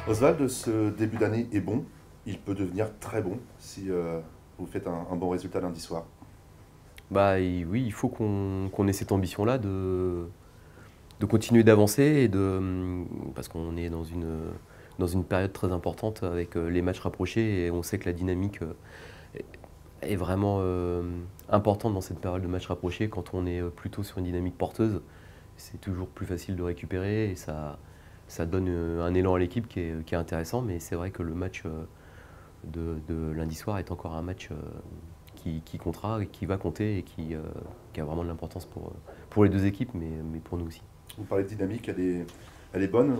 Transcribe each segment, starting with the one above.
Oswald, ce début d'année est bon. Il peut devenir très bon si vous faites un bon résultat lundi soir. Oui, il faut qu'on ait cette ambition-là de continuer d'avancer parce qu'on est dans une période très importante avec les matchs rapprochés et on sait que la dynamique est vraiment importante dans cette période de matchs rapprochés. Quand on est plutôt sur une dynamique porteuse, c'est toujours plus facile de récupérer et ça donne un élan à l'équipe qui est intéressant. Mais c'est vrai que le match de lundi soir est encore un match qui comptera, et qui va compter et qui a vraiment de l'importance pour les deux équipes, mais pour nous aussi. Vous parlez de dynamique, elle est bonne.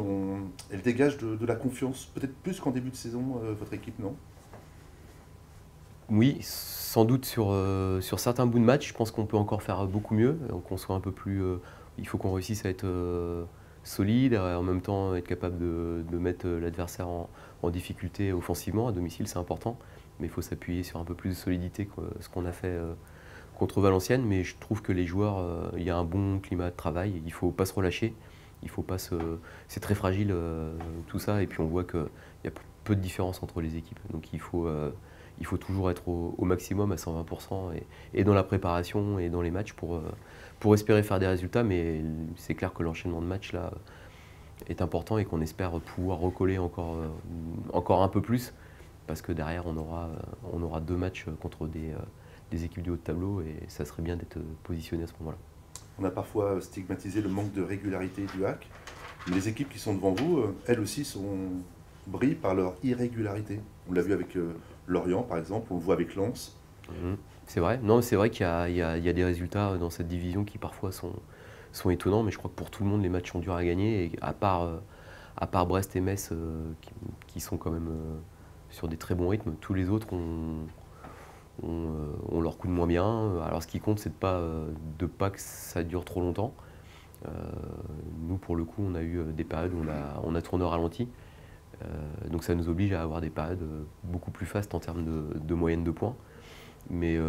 Elle dégage de la confiance, peut-être plus qu'en début de saison, votre équipe, non? Oui, sans doute sur certains bouts de match, je pense qu'on peut encore faire beaucoup mieux, qu'on soit un peu plus. Il faut qu'on réussisse à être solide et en même temps être capable de mettre l'adversaire en difficulté offensivement. À domicile, c'est important, mais il faut s'appuyer sur un peu plus de solidité que ce qu'on a fait contre Valenciennes. Mais je trouve que les joueurs, il y a un bon climat de travail, il ne faut pas se relâcher. Il faut pas se... C'est très fragile tout ça, et puis on voit qu'il y a peu de différence entre les équipes. Donc il faut toujours être au maximum à 120% et dans la préparation et dans les matchs pour espérer faire des résultats. Mais c'est clair que l'enchaînement de matchs là est important et qu'on espère pouvoir recoller encore un peu plus parce que derrière on aura deux matchs contre des équipes du haut de tableau et ça serait bien d'être positionné à ce moment-là. On a parfois stigmatisé le manque de régularité du hack. Mais les équipes qui sont devant vous, elles aussi brillent par leur irrégularité. On l'a vu avec Lorient, par exemple, on le voit avec Lens. Mhm. C'est vrai. Non, c'est vrai qu'il y a des résultats dans cette division qui parfois sont étonnants, mais je crois que pour tout le monde, les matchs sont durs à gagner. Et à part Brest et Metz, qui sont quand même sur des très bons rythmes, tous les autres ont leur coup de moins bien. Alors ce qui compte, c'est de pas que ça dure trop longtemps. Euh, Nous, pour le coup, on a eu des périodes où on a tourné au ralenti. Donc ça nous oblige à avoir des périodes beaucoup plus fastes en termes de moyenne de points. Mais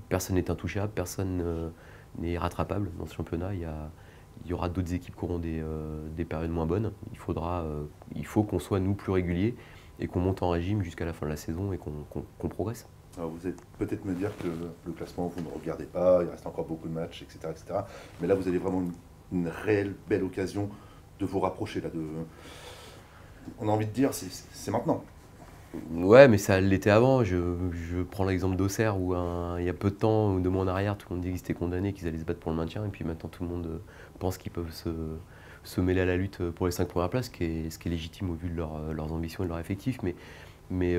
personne n'est intouchable, personne n'est rattrapable dans ce championnat. Il y aura d'autres équipes qui auront des périodes moins bonnes. Il faut qu'on soit, nous, plus réguliers et qu'on monte en régime jusqu'à la fin de la saison et qu'on progresse. Alors vous allez peut-être me dire que le classement, vous ne regardez pas, il reste encore beaucoup de matchs, etc. etc. Mais là, vous avez vraiment une réelle belle occasion de vous rapprocher. On a envie de dire, c'est maintenant. Ouais, mais ça l'était avant. Je prends l'exemple d'Auxerre où il y a peu de temps, 2 mois en arrière, tout le monde disait qu'ils étaient condamnés, qu'ils allaient se battre pour le maintien. Et puis maintenant, tout le monde pense qu'ils peuvent se mêler à la lutte pour les 5 premières places, ce qui est légitime au vu de leurs ambitions et de leur effectif. Mais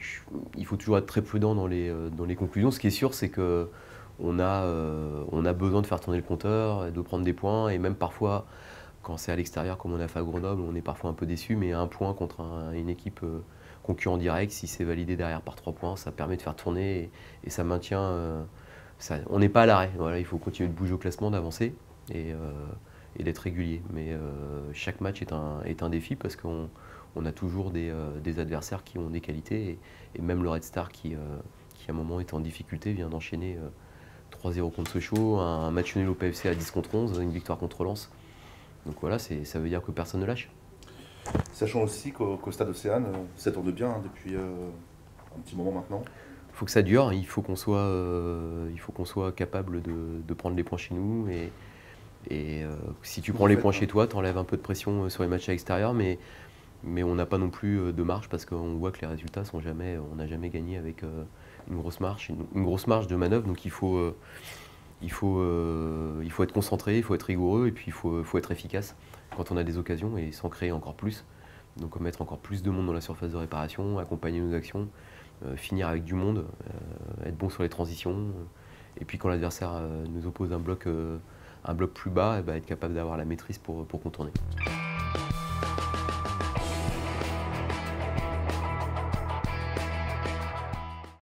je- il faut toujours être très prudent dans les conclusions. Ce qui est sûr, c'est que on a besoin de faire tourner le compteur, de prendre des points. Et même parfois, quand c'est à l'extérieur, comme on a fait à Grenoble, on est parfois un peu déçu. Mais un point contre une équipe concurrent direct, si c'est validé derrière par 3 points, ça permet de faire tourner et ça maintient. On n'est pas à l'arrêt. Voilà, il faut continuer de bouger au classement, d'avancer et, euh, et d'être régulier. Mais chaque match est un défi parce qu'on a toujours des adversaires qui ont des qualités et même le Red Star qui à un moment était en difficulté vient d'enchaîner 3-0 contre Sochaux, un match nul au PFC à 10 contre 11, une victoire contre Lens. Donc voilà, ça veut dire que personne ne lâche. Sachant aussi qu'au Stade Océane, ça tourne bien depuis un petit moment maintenant. Il faut que ça dure, il faut qu'on soit capable de prendre les points chez nous. Si Ce tu que prends vous les faites, points hein. chez toi, tu enlèves un peu de pression sur les matchs à l'extérieur, mais on n'a pas non plus de marge parce qu'on voit que les résultats sont jamais, on n'a jamais gagné avec une grosse marge, une grosse marge de manœuvre. Donc il faut être concentré, il faut être rigoureux et puis faut être efficace quand on a des occasions et s'en créer encore plus. Donc mettre encore plus de monde dans la surface de réparation, accompagner nos actions, finir avec du monde, être bon sur les transitions. Et puis quand l'adversaire nous oppose un bloc plus bas, et ben, être capable d'avoir la maîtrise pour contourner.